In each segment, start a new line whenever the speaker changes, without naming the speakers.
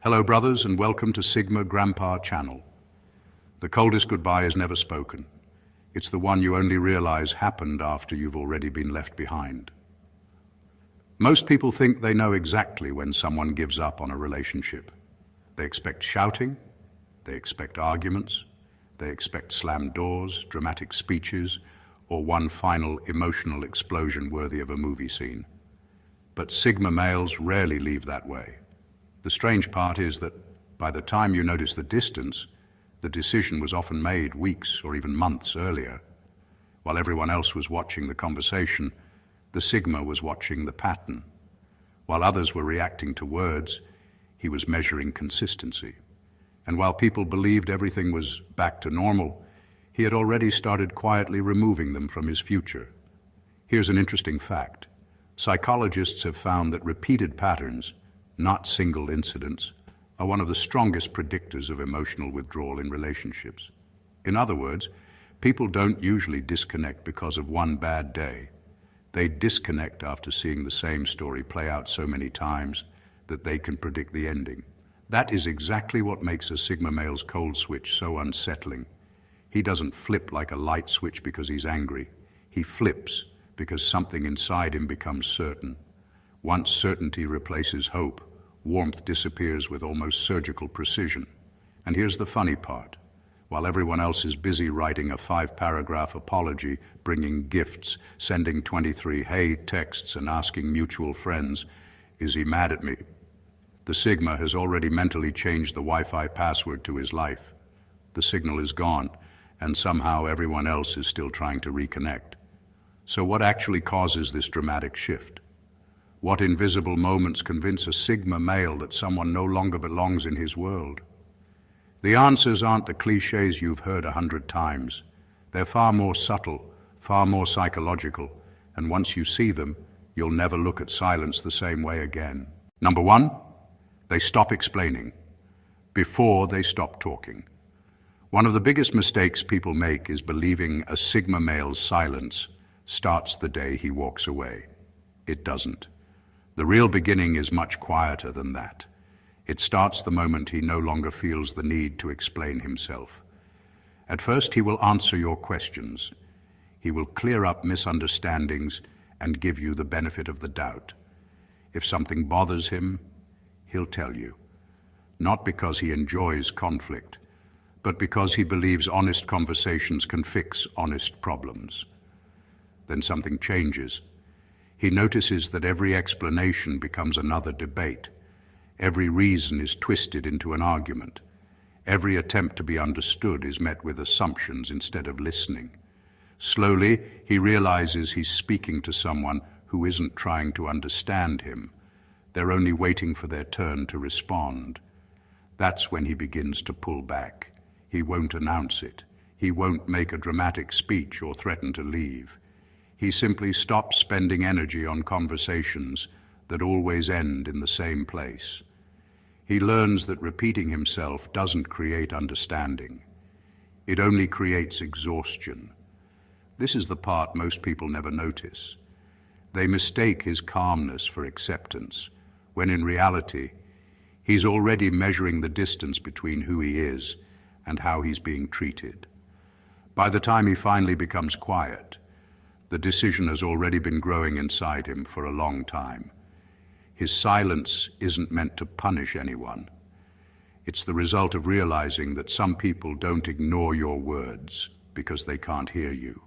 Hello, brothers, and welcome to Sigma Grandpa Channel. The coldest goodbye is never spoken. It's the one you only realize happened after you've already been left behind. Most people think they know exactly when someone gives up on a relationship. They expect shouting, they expect arguments, they expect slammed doors, dramatic speeches, or one final emotional explosion worthy of a movie scene. But Sigma males rarely leave that way. The strange part is that by the time you notice the distance, the decision was often made weeks or even months earlier. While everyone else was watching the conversation, the Sigma was watching the pattern. While others were reacting to words, he was measuring consistency. And while people believed everything was back to normal, he had already started quietly removing them from his future. Here's an interesting fact. Psychologists have found that repeated patterns, not single incidents, are one of the strongest predictors of emotional withdrawal in relationships. In other words, people don't usually disconnect because of one bad day. They disconnect after seeing the same story play out so many times that they can predict the ending. That is exactly what makes a Sigma male's cold switch so unsettling. He doesn't flip like a light switch because he's angry. He flips because something inside him becomes certain. Once certainty replaces hope, warmth disappears with almost surgical precision. And here's the funny part. While everyone else is busy writing a 5-paragraph apology, bringing gifts, sending 23 hey texts, and asking mutual friends, "Is he mad at me?" The Sigma has already mentally changed the Wi-Fi password to his life. The signal is gone, and somehow everyone else is still trying to reconnect. So what actually causes this dramatic shift? What invisible moments convince a Sigma male that someone no longer belongs in his world? The answers aren't the clichés you've heard 100 times. They're far more subtle, far more psychological, and once you see them, you'll never look at silence the same way again. Number 1, they stop explaining before they stop talking. One of the biggest mistakes people make is believing a Sigma male's silence starts the day he walks away. It doesn't. The real beginning is much quieter than that. It starts the moment he no longer feels the need to explain himself. At first, he will answer your questions. He will clear up misunderstandings and give you the benefit of the doubt. If something bothers him, he'll tell you. Not because he enjoys conflict, but because he believes honest conversations can fix honest problems. Then something changes. He notices that every explanation becomes another debate. Every reason is twisted into an argument. Every attempt to be understood is met with assumptions instead of listening. Slowly, he realizes he's speaking to someone who isn't trying to understand him. They're only waiting for their turn to respond. That's when he begins to pull back. He won't announce it. He won't make a dramatic speech or threaten to leave. He simply stops spending energy on conversations that always end in the same place. He learns that repeating himself doesn't create understanding. It only creates exhaustion. This is the part most people never notice. They mistake his calmness for acceptance, when in reality, he's already measuring the distance between who he is and how he's being treated. By the time he finally becomes quiet, the decision has already been growing inside him for a long time. His silence isn't meant to punish anyone. It's the result of realizing that some people don't ignore your words because they can't hear you.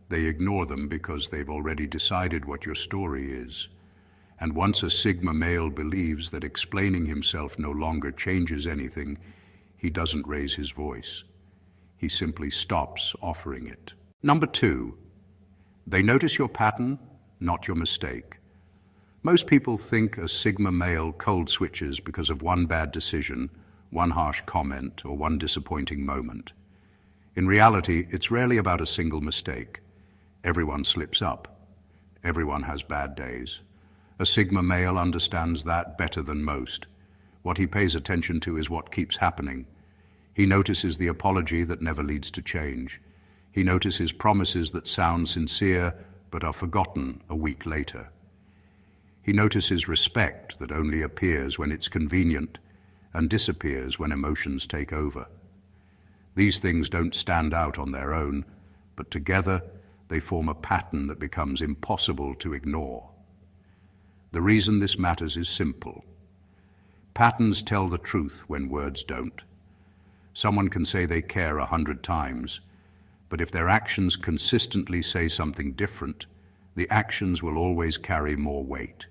They ignore them because they've already decided what your story is. And once a Sigma male believes that explaining himself no longer changes anything, he doesn't raise his voice. He simply stops offering it. Number 2, they notice your pattern, not your mistake. Most people think a Sigma male cold switches because of one bad decision, one harsh comment, or one disappointing moment. In reality, it's rarely about a single mistake. Everyone slips up. Everyone has bad days. A Sigma male understands that better than most. What he pays attention to is what keeps happening. He notices the apology that never leads to change. He notices promises that sound sincere but are forgotten a week later. He notices respect that only appears when it's convenient, and disappears when emotions take over. These things don't stand out on their own, but together they form a pattern that becomes impossible to ignore. The reason this matters is simple. Patterns tell the truth when words don't. Someone can say they care 100 times, but if their actions consistently say something different, the actions will always carry more weight.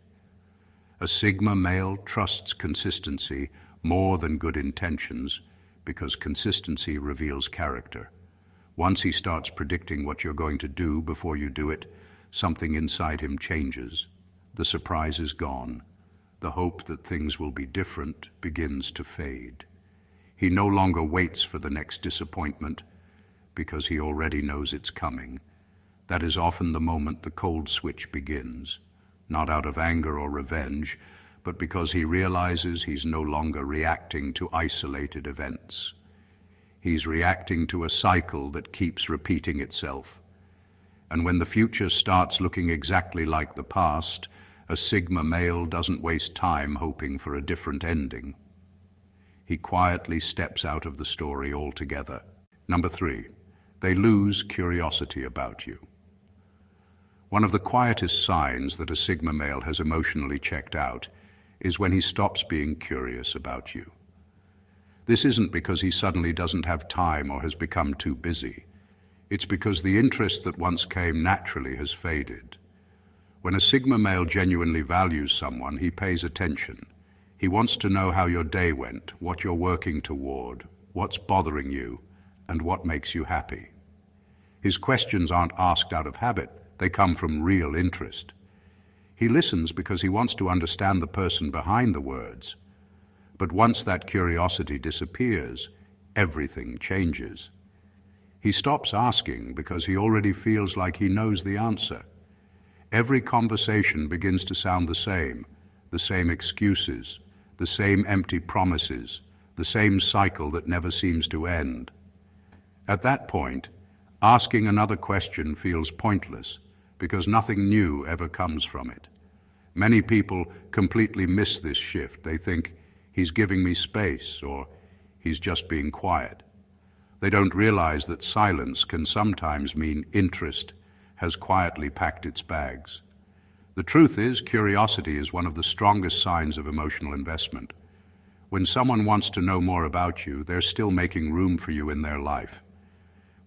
A Sigma male trusts consistency more than good intentions because consistency reveals character. Once he starts predicting what you're going to do before you do it, something inside him changes. The surprise is gone. The hope that things will be different begins to fade. He no longer waits for the next disappointment because he already knows it's coming. That is often the moment the cold switch begins, not out of anger or revenge, but because he realizes he's no longer reacting to isolated events. He's reacting to a cycle that keeps repeating itself. And when the future starts looking exactly like the past, a Sigma male doesn't waste time hoping for a different ending. He quietly steps out of the story altogether. Number 3, they lose curiosity about you. One of the quietest signs that a Sigma male has emotionally checked out is when he stops being curious about you. This isn't because he suddenly doesn't have time or has become too busy. It's because the interest that once came naturally has faded. When a Sigma male genuinely values someone, he pays attention. He wants to know how your day went, what you're working toward, what's bothering you, and what makes you happy. His questions aren't asked out of habit, they come from real interest. He listens because he wants to understand the person behind the words. But once that curiosity disappears, everything changes. He stops asking because he already feels like he knows the answer. Every conversation begins to sound the same excuses, the same empty promises, the same cycle that never seems to end. At that point, asking another question feels pointless because nothing new ever comes from it. Many people completely miss this shift. They think, he's giving me space, or he's just being quiet. They don't realize that silence can sometimes mean interest has quietly packed its bags. The truth is, curiosity is one of the strongest signs of emotional investment. When someone wants to know more about you, they're still making room for you in their life.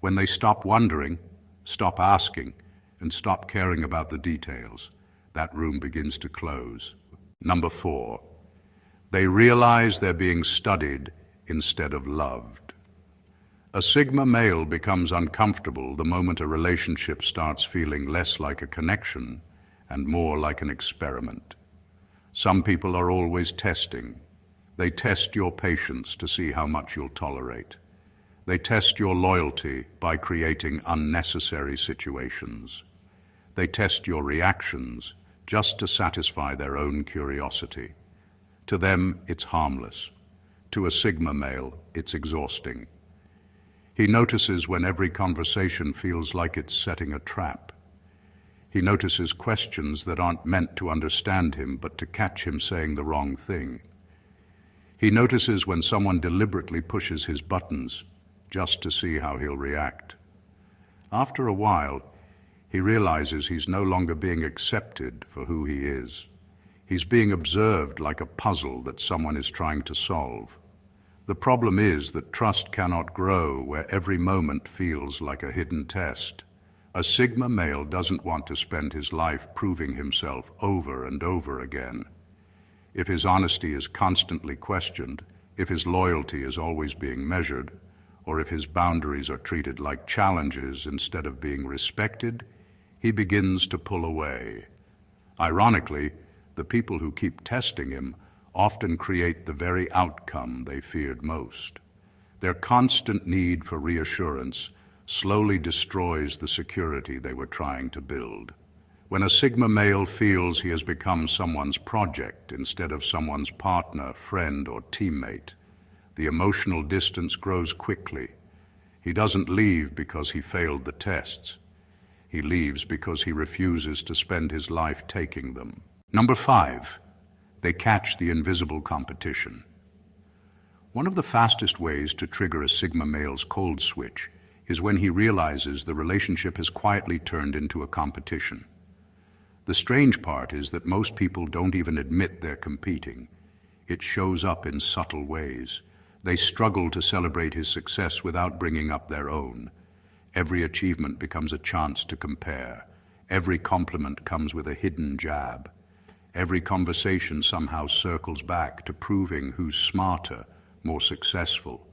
When they stop wondering, stop asking, and stop caring about the details, that room begins to close. Number 4, they realize they're being studied instead of loved. A Sigma male becomes uncomfortable the moment a relationship starts feeling less like a connection and more like an experiment. Some people are always testing. They test your patience to see how much you'll tolerate. They test your loyalty by creating unnecessary situations. They test your reactions just to satisfy their own curiosity. To them, it's harmless. To a Sigma male, it's exhausting. He notices when every conversation feels like it's setting a trap. He notices questions that aren't meant to understand him, but to catch him saying the wrong thing. He notices when someone deliberately pushes his buttons just to see how he'll react. After a while, he realizes he's no longer being accepted for who he is. He's being observed like a puzzle that someone is trying to solve. The problem is that trust cannot grow where every moment feels like a hidden test. A Sigma male doesn't want to spend his life proving himself over and over again. If his honesty is constantly questioned, if his loyalty is always being measured, or if his boundaries are treated like challenges instead of being respected, he begins to pull away. Ironically, the people who keep testing him often create the very outcome they feared most. Their constant need for reassurance slowly destroys the security they were trying to build. When a Sigma male feels he has become someone's project instead of someone's partner, friend, or teammate, the emotional distance grows quickly. He doesn't leave because he failed the tests. He leaves because he refuses to spend his life taking them. Number 5, they catch the invisible competition. One of the fastest ways to trigger a Sigma male's cold switch is when he realizes the relationship has quietly turned into a competition. The strange part is that most people don't even admit they're competing. It shows up in subtle ways. They struggle to celebrate his success without bringing up their own. Every achievement becomes a chance to compare. Every compliment comes with a hidden jab. Every conversation somehow circles back to proving who's smarter, more successful,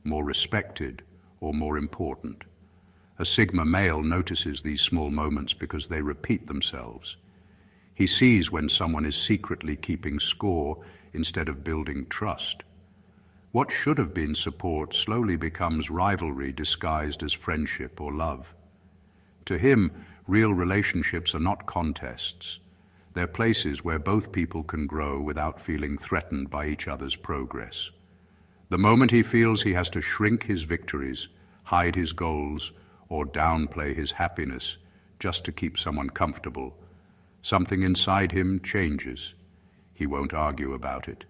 more respected, or more important. A Sigma male notices these small moments because they repeat themselves. He sees when someone is secretly keeping score instead of building trust. What should have been support slowly becomes rivalry disguised as friendship or love. To him, real relationships are not contests. They're places where both people can grow without feeling threatened by each other's progress. The moment he feels he has to shrink his victories, hide his goals, or downplay his happiness just to keep someone comfortable, something inside him changes. He won't argue about it.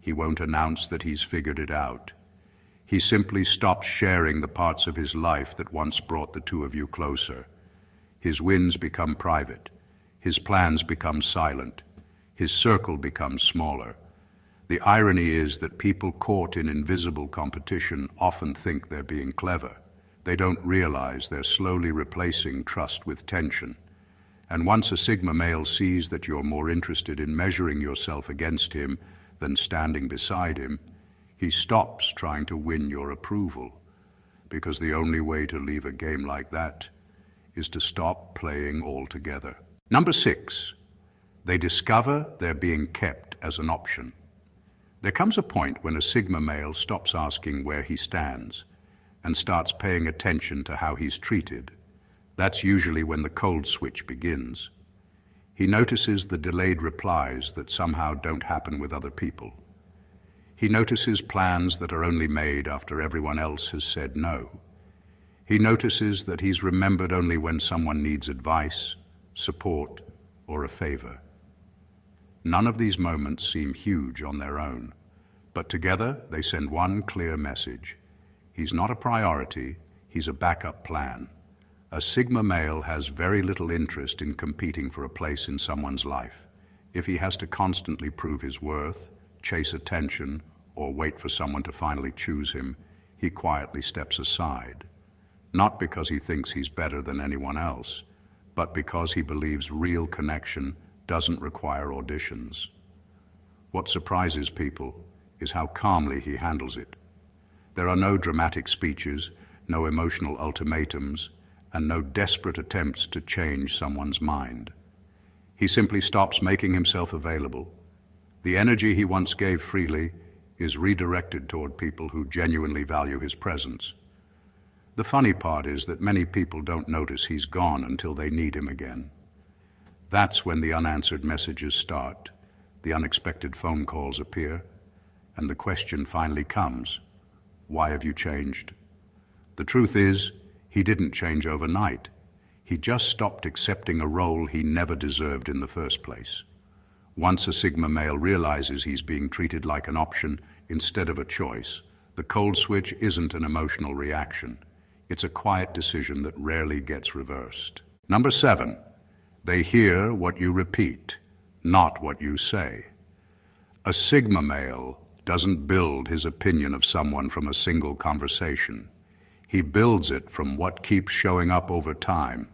He won't announce that he's figured it out. He simply stops sharing the parts of his life that once brought the two of you closer. His wins become private. His plans become silent. His circle becomes smaller. The irony is that people caught in invisible competition often think they're being clever. They don't realize they're slowly replacing trust with tension. And once a Sigma male sees that you're more interested in measuring yourself against him than standing beside him, he stops trying to win your approval, because the only way to leave a game like that is to stop playing altogether. Number 6, they discover they're being kept as an option. There comes a point when a Sigma male stops asking where he stands and starts paying attention to how he's treated. That's usually when the cold switch begins. He notices the delayed replies that somehow don't happen with other people. He notices plans that are only made after everyone else has said no. He notices that he's remembered only when someone needs advice, support, or a favor. None of these moments seem huge on their own, but together they send one clear message. He's not a priority, he's a backup plan. A Sigma male has very little interest in competing for a place in someone's life. If he has to constantly prove his worth, chase attention, or wait for someone to finally choose him, he quietly steps aside. Not because he thinks he's better than anyone else, but because he believes real connection doesn't require auditions. What surprises people is how calmly he handles it. There are no dramatic speeches, no emotional ultimatums, and no desperate attempts to change someone's mind. He simply stops making himself available. The energy he once gave freely is redirected toward people who genuinely value his presence. The funny part is that many people don't notice he's gone until they need him again. That's when the unanswered messages start, the unexpected phone calls appear, and the question finally comes, why have you changed? The truth is, he didn't change overnight. He just stopped accepting a role he never deserved in the first place. Once a Sigma male realizes he's being treated like an option instead of a choice, the cold switch isn't an emotional reaction. It's a quiet decision that rarely gets reversed. Number 7, they hear what you repeat, not what you say. A Sigma male doesn't build his opinion of someone from a single conversation. He builds it from what keeps showing up over time.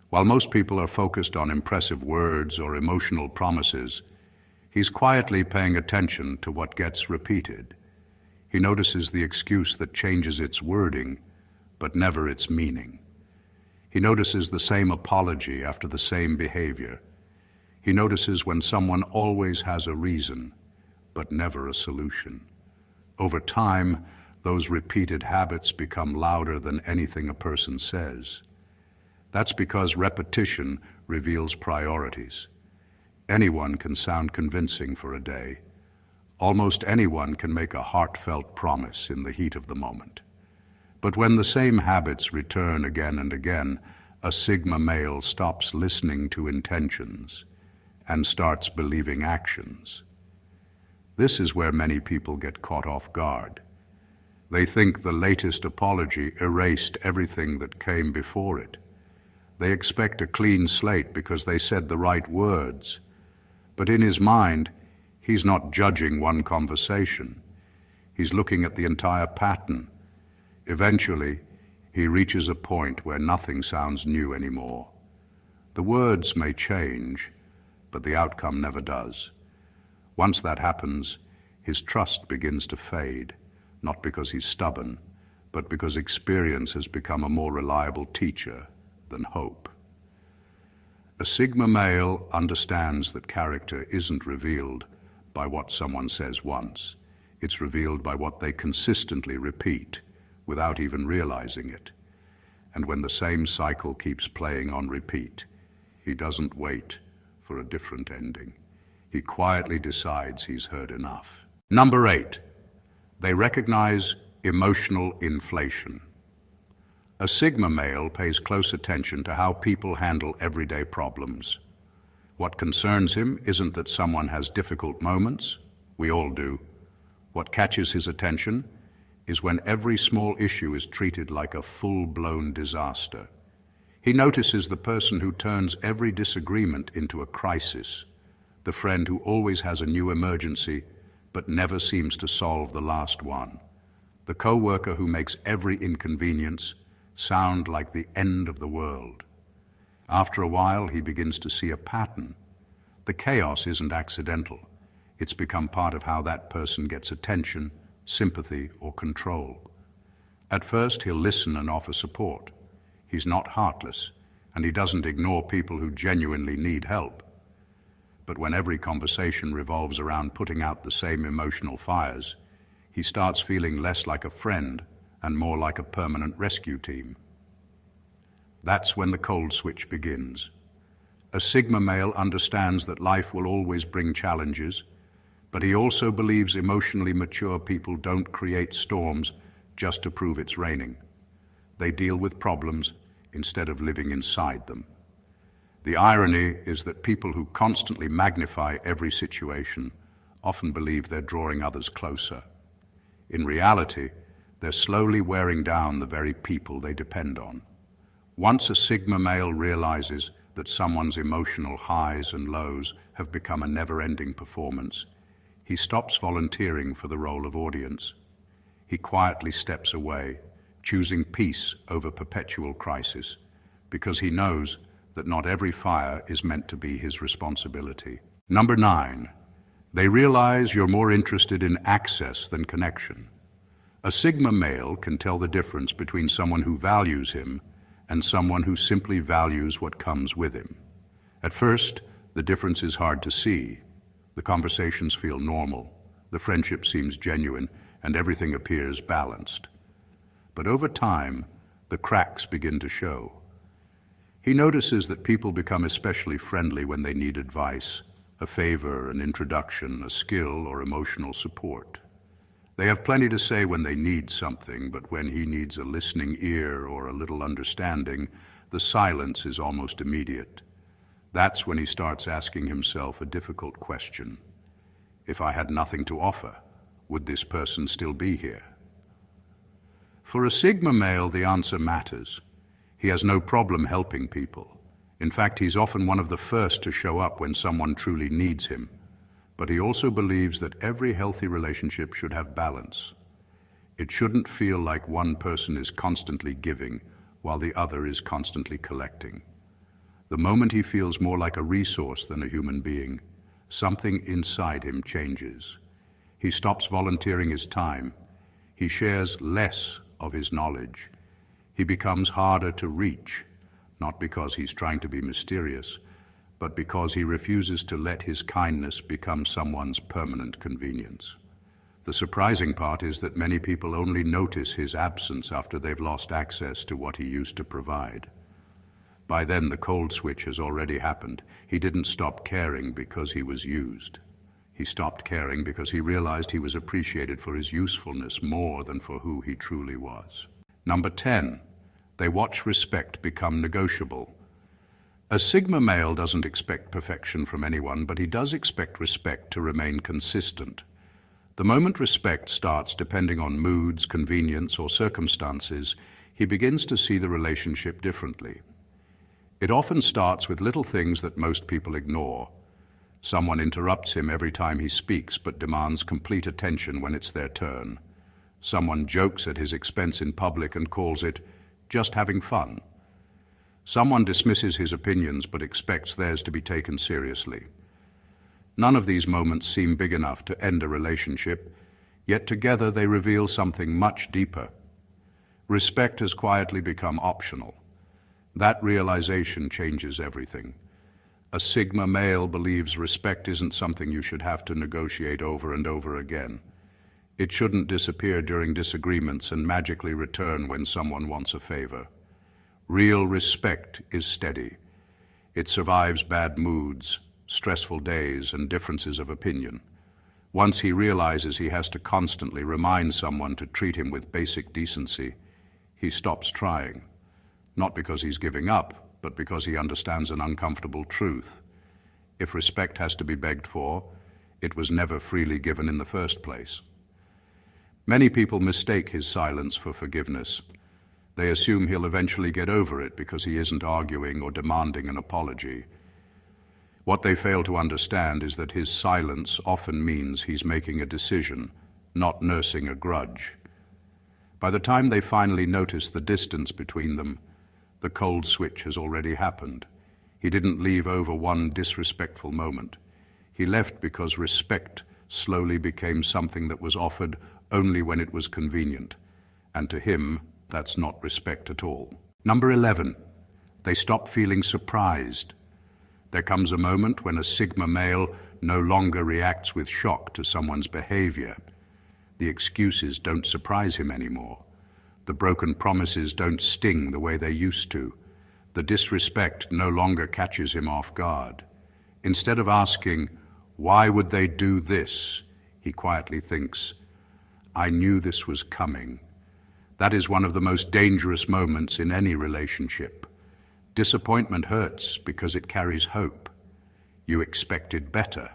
While most people are focused on impressive words or emotional promises, he's quietly paying attention to what gets repeated. He notices the excuse that changes its wording, but never its meaning. He notices the same apology after the same behavior. He notices when someone always has a reason, but never a solution. Over time, those repeated habits become louder than anything a person says. That's because repetition reveals priorities. Anyone can sound convincing for a day. Almost anyone can make a heartfelt promise in the heat of the moment. But when the same habits return again and again, a Sigma male stops listening to intentions and starts believing actions. This is where many people get caught off guard. They think the latest apology erased everything that came before it. They expect a clean slate because they said the right words. But in his mind, he's not judging one conversation. He's looking at the entire pattern. Eventually, he reaches a point where nothing sounds new anymore. The words may change, but the outcome never does. Once that happens, his trust begins to fade, not because he's stubborn, but because experience has become a more reliable teacher than hope. A Sigma male understands that character isn't revealed by what someone says once. It's revealed by what they consistently repeat without even realizing it. And when the same cycle keeps playing on repeat, he doesn't wait for a different ending. He quietly decides he's heard enough. Number 8, they recognize emotional inflation. A Sigma male pays close attention to how people handle everyday problems. What concerns him isn't that someone has difficult moments. We all do. What catches his attention is when every small issue is treated like a full-blown disaster. He notices the person who turns every disagreement into a crisis, the friend who always has a new emergency but never seems to solve the last one, the co-worker who makes every inconvenience sound like the end of the world. After a while, he begins to see a pattern. The chaos isn't accidental. It's become part of how that person gets attention, sympathy, or control. At first, he'll listen and offer support. He's not heartless, and he doesn't ignore people who genuinely need help. But when every conversation revolves around putting out the same emotional fires, he starts feeling less like a friend and more like a permanent rescue team. That's when the cold switch begins. A Sigma male understands that life will always bring challenges, but he also believes emotionally mature people don't create storms just to prove it's raining. They deal with problems instead of living inside them. The irony is that people who constantly magnify every situation often believe they're drawing others closer. In reality, they're slowly wearing down the very people they depend on. Once a Sigma male realizes that someone's emotional highs and lows have become a never-ending performance, he stops volunteering for the role of audience. He quietly steps away, choosing peace over perpetual crisis, because he knows that not every fire is meant to be his responsibility. Number 9, they realize you're more interested in access than connection. A Sigma male can tell the difference between someone who values him and someone who simply values what comes with him. At first, the difference is hard to see. The conversations feel normal, the friendship seems genuine, and everything appears balanced. But over time, the cracks begin to show. He notices that people become especially friendly when they need advice, a favor, an introduction, a skill, or emotional support. They have plenty to say when they need something, but when he needs a listening ear or a little understanding, the silence is almost immediate. That's when he starts asking himself a difficult question. If I had nothing to offer, would this person still be here? For a Sigma male, the answer matters. He has no problem helping people. In fact, he's often one of the first to show up when someone truly needs him. But he also believes that every healthy relationship should have balance. It shouldn't feel like one person is constantly giving while the other is constantly collecting. The moment he feels more like a resource than a human being, something inside him changes. He stops volunteering his time. He shares less of his knowledge. He becomes harder to reach, not because he's trying to be mysterious, but because he refuses to let his kindness become someone's permanent convenience. The surprising part is that many people only notice his absence after they've lost access to what he used to provide. By then, the cold switch has already happened. He didn't stop caring because he was used. He stopped caring because he realized he was appreciated for his usefulness more than for who he truly was. Number 10, they watch respect become negotiable. A Sigma male doesn't expect perfection from anyone, but he does expect respect to remain consistent. The moment respect starts depending on moods, convenience, or circumstances, he begins to see the relationship differently. It often starts with little things that most people ignore. Someone interrupts him every time he speaks but demands complete attention when it's their turn. Someone jokes at his expense in public and calls it just having fun. Someone dismisses his opinions but expects theirs to be taken seriously. None of these moments seem big enough to end a relationship, yet together they reveal something much deeper. Respect has quietly become optional. That realization changes everything. A Sigma male believes respect isn't something you should have to negotiate over and over again. It shouldn't disappear during disagreements and magically return when someone wants a favor. Real respect is steady. It survives bad moods, stressful days, and differences of opinion. Once he realizes he has to constantly remind someone to treat him with basic decency, he stops trying. Not because he's giving up, but because he understands an uncomfortable truth. If respect has to be begged for, it was never freely given in the first place. Many people mistake his silence for forgiveness. They assume he'll eventually get over it because he isn't arguing or demanding an apology. What they fail to understand is that his silence often means he's making a decision, not nursing a grudge. By the time they finally notice the distance between them, the cold switch has already happened. He didn't leave over one disrespectful moment. He left because respect slowly became something that was offered only when it was convenient. And to him, that's not respect at all. Number 11, they stop feeling surprised. There comes a moment when a Sigma male no longer reacts with shock to someone's behavior. The excuses don't surprise him anymore. The broken promises don't sting the way they used to. The disrespect no longer catches him off guard. Instead of asking, "Why would they do this?" he quietly thinks, "I knew this was coming." That is one of the most dangerous moments in any relationship. Disappointment hurts because it carries hope. You expected better.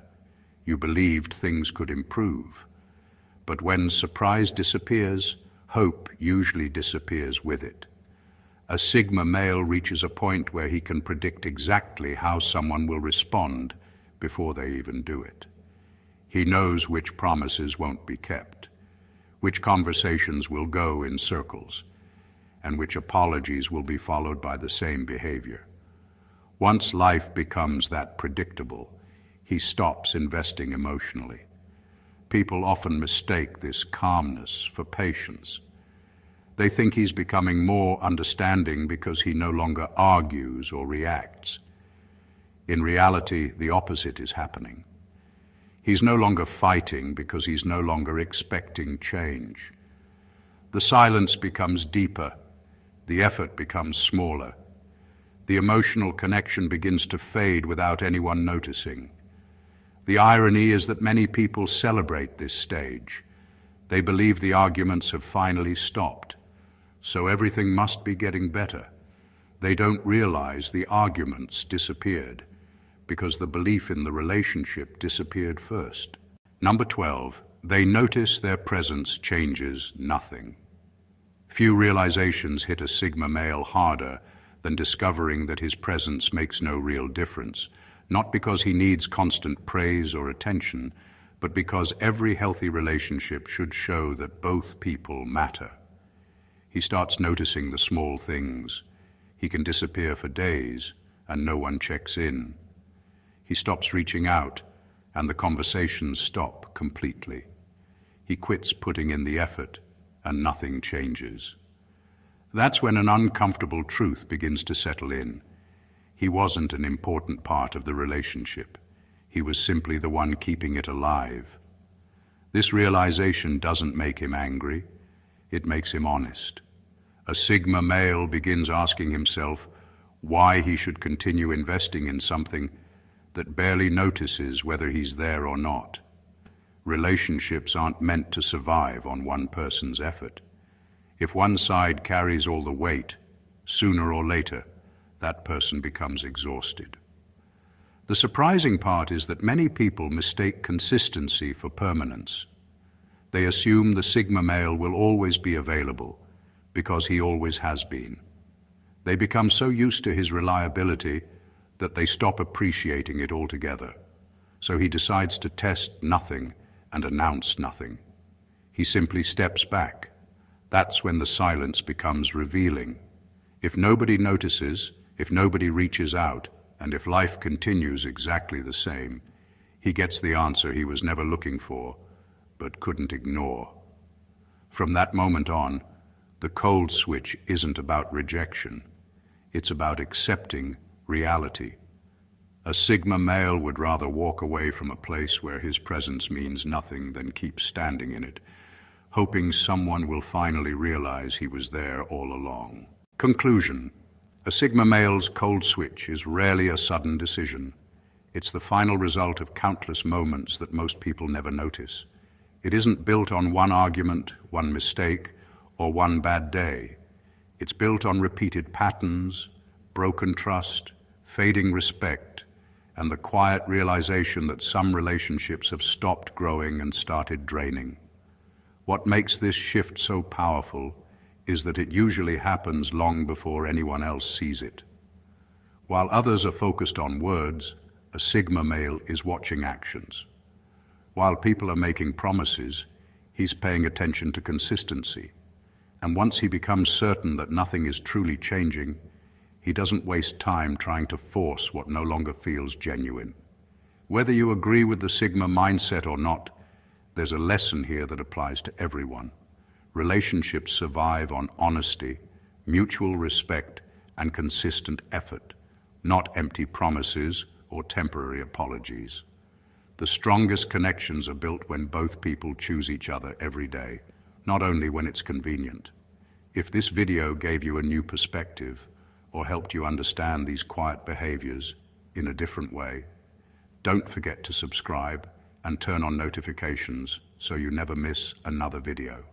You believed things could improve. But when surprise disappears, hope usually disappears with it. A Sigma male reaches a point where he can predict exactly how someone will respond before they even do it. He knows which promises won't be kept, which conversations will go in circles, and which apologies will be followed by the same behavior. Once life becomes that predictable, he stops investing emotionally. People often mistake this calmness for patience. They think he's becoming more understanding because he no longer argues or reacts. In reality, the opposite is happening. He's no longer fighting because he's no longer expecting change. The silence becomes deeper. The effort becomes smaller. The emotional connection begins to fade without anyone noticing. The irony is that many people celebrate this stage. They believe the arguments have finally stopped, so everything must be getting better. They don't realize the arguments disappeared because the belief in the relationship disappeared first. Number 12, they notice their presence changes nothing. Few realizations hit a Sigma male harder than discovering that his presence makes no real difference, not because he needs constant praise or attention, but because every healthy relationship should show that both people matter. He starts noticing the small things. He can disappear for days and no one checks in. He stops reaching out and the conversations stop completely. He quits putting in the effort and nothing changes. That's when an uncomfortable truth begins to settle in. He wasn't an important part of the relationship. He was simply the one keeping it alive. This realization doesn't make him angry. It makes him honest. A Sigma male begins asking himself why he should continue investing in something that barely notices whether he's there or not. Relationships aren't meant to survive on one person's effort. If one side carries all the weight, sooner or later, that person becomes exhausted. The surprising part is that many people mistake consistency for permanence. They assume the Sigma male will always be available because he always has been. They become so used to his reliability that they stop appreciating it altogether. So he decides to test nothing and announce nothing. He simply steps back. That's when the silence becomes revealing. If nobody notices, if nobody reaches out, and if life continues exactly the same, he gets the answer he was never looking for, but couldn't ignore. From that moment on, the cold switch isn't about rejection. It's about accepting reality. A Sigma male would rather walk away from a place where his presence means nothing than keep standing in it, hoping someone will finally realize he was there all along. Conclusion. A Sigma male's cold switch is rarely a sudden decision. It's the final result of countless moments that most people never notice. It isn't built on one argument, one mistake, or one bad day. It's built on repeated patterns, broken trust, fading respect, and the quiet realization that some relationships have stopped growing and started draining. What makes this shift so powerful is that it usually happens long before anyone else sees it. While others are focused on words, a Sigma male is watching actions. While people are making promises, he's paying attention to consistency. And once he becomes certain that nothing is truly changing, he doesn't waste time trying to force what no longer feels genuine. Whether you agree with the Sigma mindset or not, there's a lesson here that applies to everyone. Relationships survive on honesty, mutual respect, and consistent effort, not empty promises or temporary apologies. The strongest connections are built when both people choose each other every day, not only when it's convenient. If this video gave you a new perspective or helped you understand these quiet behaviors in a different way, don't forget to subscribe and turn on notifications so you never miss another video.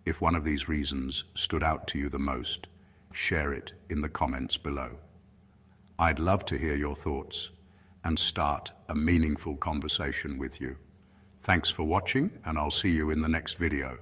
If one of these reasons stood out to you the most, share it in the comments below. I'd love to hear your thoughts and start a meaningful conversation with you. Thanks for watching, and I'll see you in the next video.